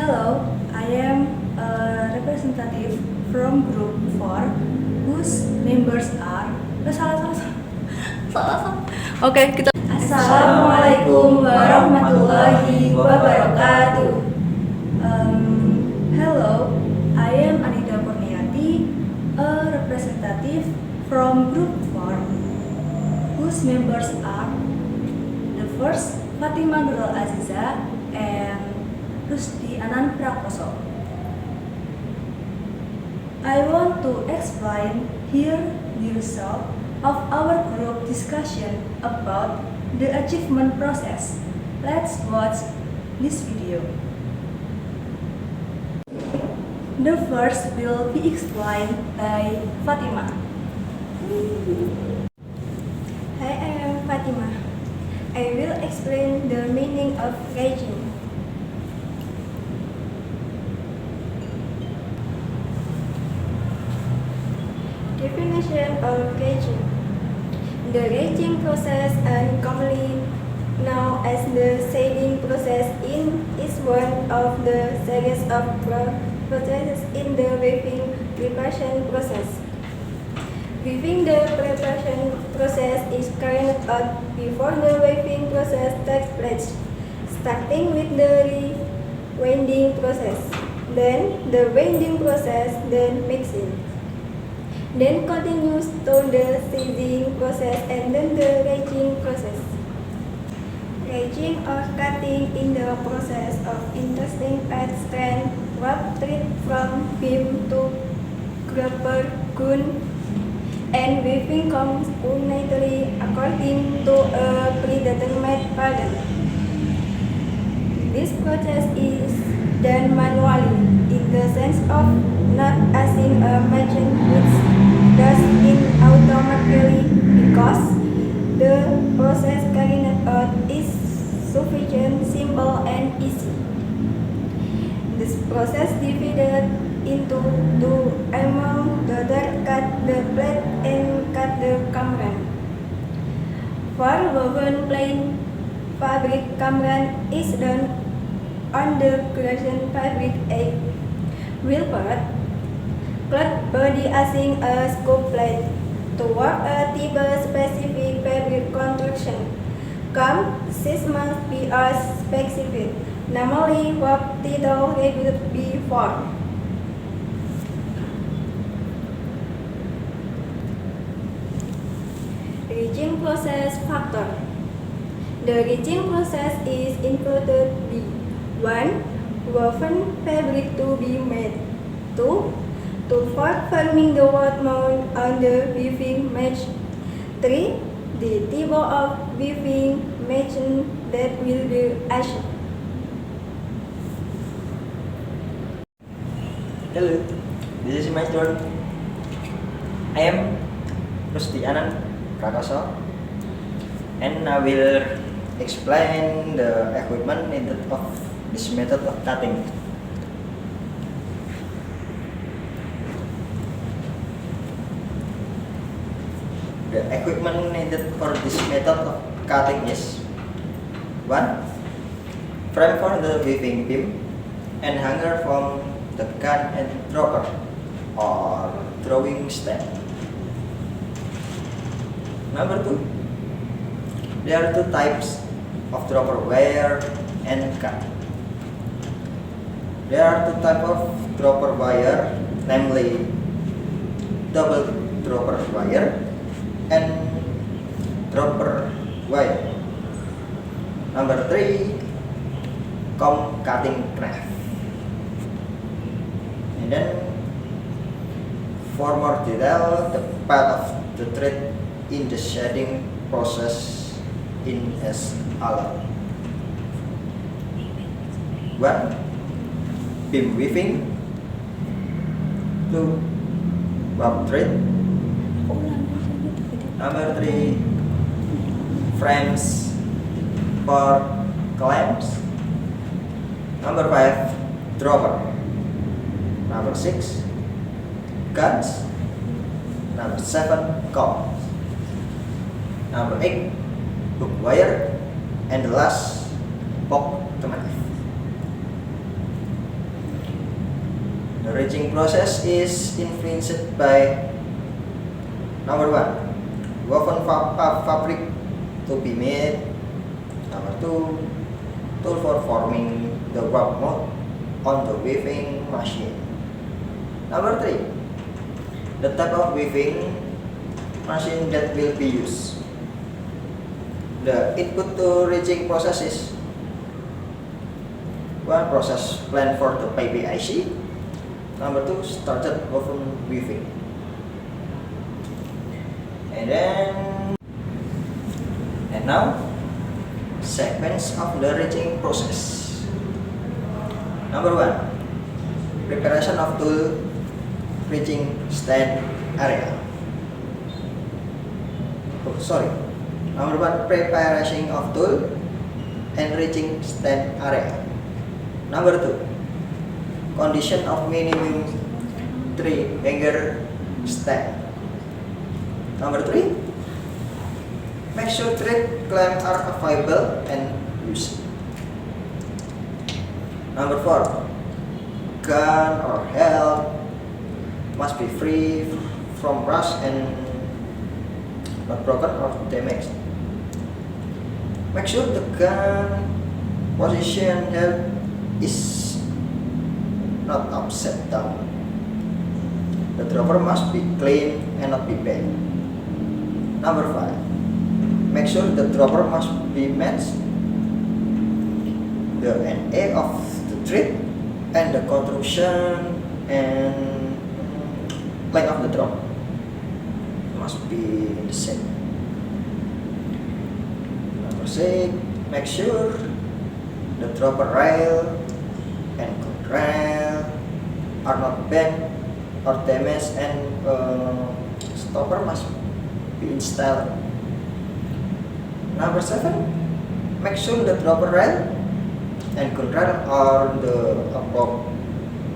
Hello, I am a representative from Group 4 whose members are salah. Oke, kita Assalamualaikum warahmatullahi wabarakatuh. Hello, I am Anida Kurniati, a representative from Group 4 whose members are the first Fatima Nurul Aziza and Rusdi Anan Prakoso. I want to explain here the result of our group discussion about the achievement process. Let's watch this video. The first will be explained by Fatima. Hi, I am Fatima. I will explain the meaning of raging. Definition of raging. The raging process, and commonly known as the shading process, is one of the series of processes in the weaving preparation process. Weaving the preparation process is carried out before the weaving process takes place, starting with the winding process, then the winding process, then mixing, then continues to the sieving process, and then the raging process. Raging or cutting in the process of interesting pad strand wrap thread from beam to grabber gun, and weaving comes unitary according to a predetermined pattern. This process is done manually in the sense of not using a machine which does it automatically, because the process carried out is sufficient, simple, and easy. This process divided into two among the cut the plate and cut the kamran. For woven plain fabric, kamran is done on the creation fabric egg will part cloth body using a scoop plate to work a type specific fabric construction. This must be as specific, namely what title it would be for. Raging process factor. The raging process is included B. 1. Woven fabric to be made. 2. To forming the word mount on the weaving machine. 3. The type of weaving machine that will be used. Hello, this is my turn. I am Rusdi Anan Prakoso, and I will explain the equipment needed of this method of cutting. The equipment needed for this method of cutting is 1. Frame for the weaving beam and hanger from the gun and dropper or drawing stand. Number 2. There are two types of dropper, wire and cut. There are two types of dropper wire, namely double dropper wire and dropper wire. Number 3, comb cutting knife. And then for more detail, the path of the thread in the shading process in as follows. 1. Beam weaving. 2. Bob thread. Number 3. Frames for clamps. Number 5. Dropper. Number 6. Guns. Number 7. Comb. Number 8. Hook wire. And the last, poke the knife. The reaching process is influenced by number one, woven fabric to be made. Number two, tool for forming the warp mold on the weaving machine. Number three, the type of weaving machine that will be used. The input to reaching process is one, process plan for the PBIC. Number two, started woven weaving. And now sequence of the reaching process. Number one, preparation of tool reaching stand area. Number one, preparation of tool and reaching stand area. Number two, condition of minimum 3 hanger stand. Number three, make sure thread clamps are available and used. Number four, gun or helm must be free from rust and not broken or damaged. Make sure the gun position head is not upside down. The dropper must be clean and not be bent. Number five, make sure the dropper must be matched the NA of the thread and the construction and length of the dropper must be the same. Number six, make sure the dropper rail and contrail are not bent or damaged and stopper must be installed. Number seven, make sure the dropper rail and contrail are the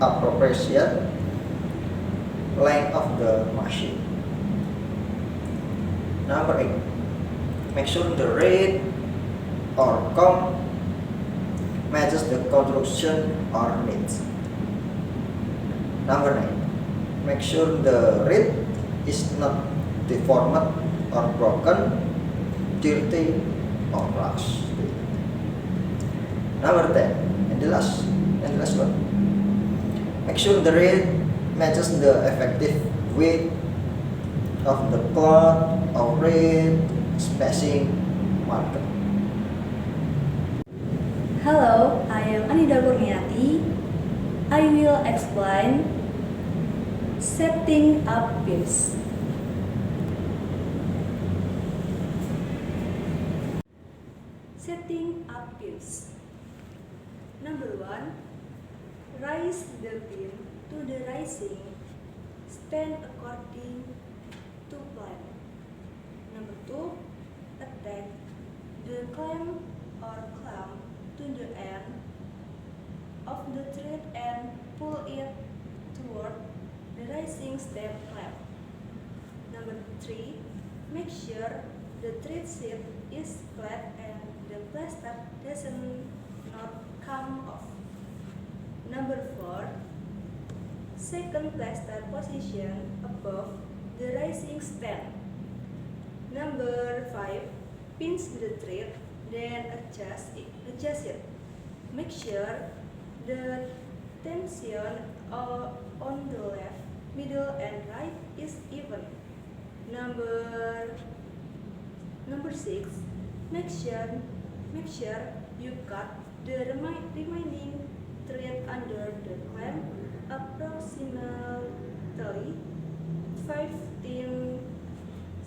appropriate length of the machine. Number eight, make sure the reed or comb matches the construction or needs. Number nine, make sure the reed is not deformed or broken, dirty or rusty. Number 10, and the last one, make sure the reed matches the effective width of the cloth or reed spacing marker. Hello, I am Anida Kurniati. I will explain setting up pins. Setting up pins. Number one, raise the pin to the rising stand according to plan. Number two, attach the clamp or clamp to the end of the thread and pull it toward the rising step clamp. Number three, make sure the thread sheet is flat and the plaster doesn't not come off. Number four, second plaster position above the rising stand. Number five, pinch the thread, then adjust it. Make sure the tension on the left, middle, and right is even. Number six, make sure you cut the remaining thread under the clamp approximately 15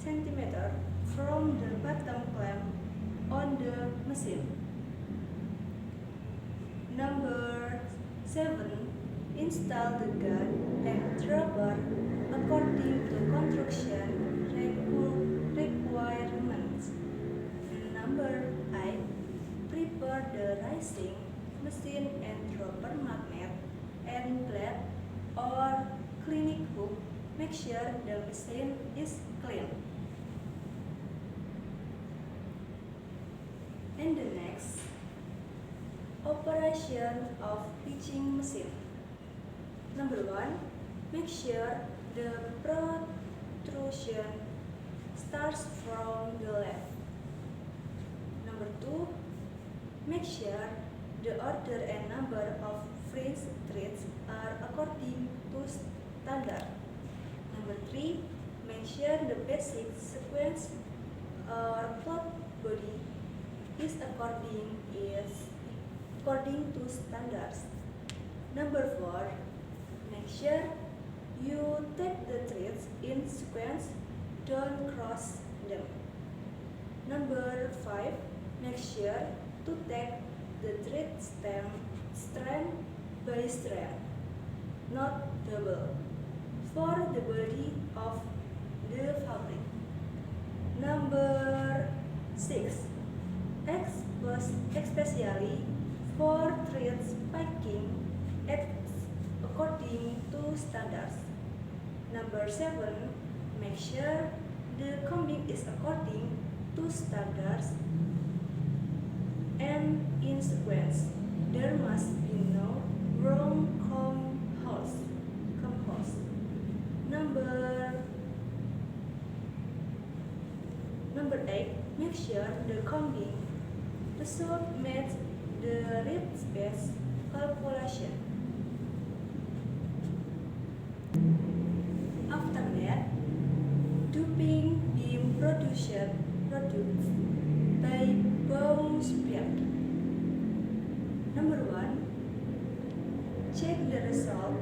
cm from the bottom clamp on the machine. Number 7, install the gun and dropper according to construction requirements. Number 8, prepare the rising machine and dropper magnet and blade or cleaning hook. Make sure the machine is clean. And the next, operation of pitching machine. Number 1. Make sure the protrusion starts from the left. Number 2. Make sure the order and number of fringe threads are according to standard. Number 3. Make sure the basic sequence or plot body is according to standards. Number 4. Make sure you take the threads in sequence, don't cross them. Number 5. Make sure to take the thread strand by strand, not double, for the body of the fabric. Number 6. Especially for thread picking according to standards. Number 7. Make sure the combing is according to standards and in sequence. There must be no wrong comb holes. Number 8. Make sure the combing result match the rib space calculation. After that, duping beam produced by bow spread. Number 1. Check the result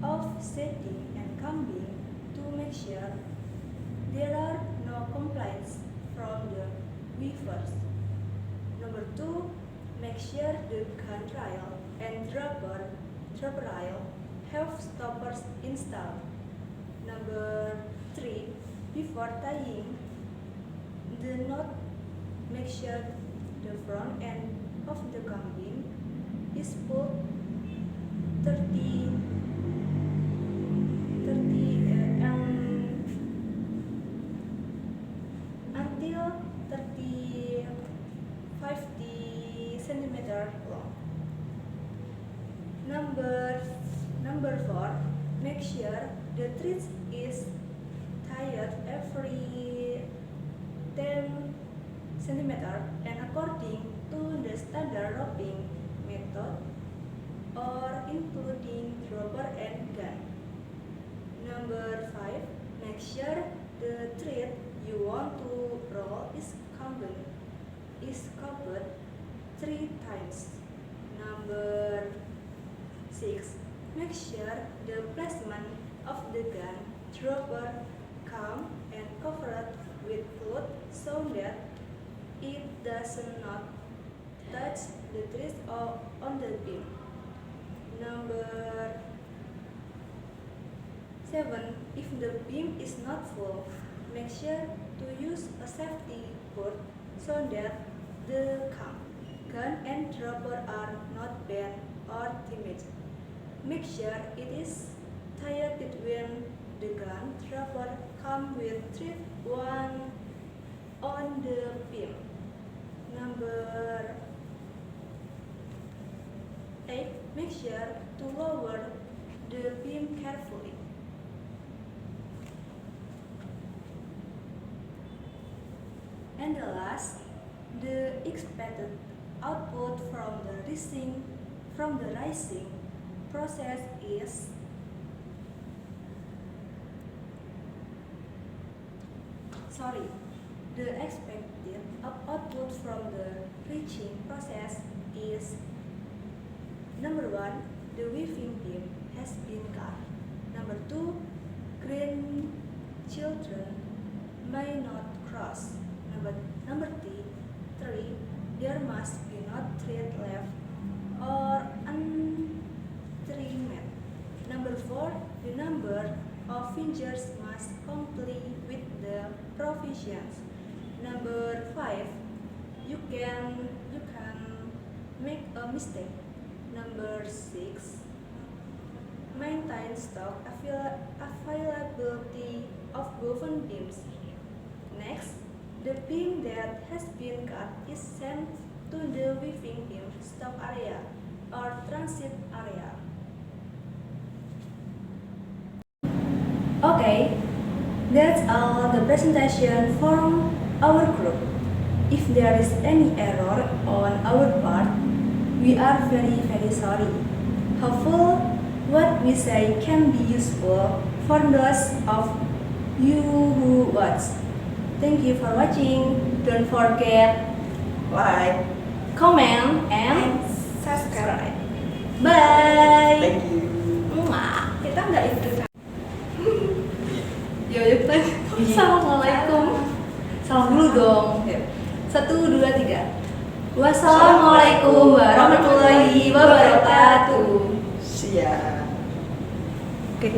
of setting and combing to make sure there are no complaints from the weavers. Number 2. Make sure the gun rail and dropper rail have stoppers installed. Number 3. Before tying the knot, make sure the front end of the combing is pulled 30 until 50 centimeter long. Number 4. Make sure the thread is tied every 10 centimeter and according to the standard roping method or including dropper and gun. Number 5. Make sure the thread you want to roll is covered 3 times. Number 6. Make sure the placement of the gun, dropper, come and covered with cloth so that it does not touch the thread on the beam. Number 7. If the beam is not full, make sure to use a safety board so that the gun and dropper are not bent or damaged. Make sure it is tied between the gun dropper come with thread 1 on the beam. Number 8. Make sure to lower the beam carefully. And the last, the expected output from the rising process is the expected output from the reaching process is: number 1, the weaving beam has been cut. Number 2, grandchildren may not cross. Number 3, there must be not thread left or untrimmed. Number 4, the number of fingers must comply with the provisions. Number 5, you can make a mistake. Number 6, maintain stock availability of woven beams. Next, the beam that has been cut is sent to the weaving beam stock area or transit area. Okay, that's all the presentation from our group. If there is any error on our part, we are very sorry. Hopefully, what we say can be useful for those of you who watch. Thank you for watching. Don't forget Like. comment and subscribe. bye. Thank you. Mwah. Kita nggak itu. Yuk, Assalamualaikum. Salam dulu dong. Yuk. 1, 2, 3. Wassalamualaikum warahmatullahi wabarakatuh. Siap. Oke.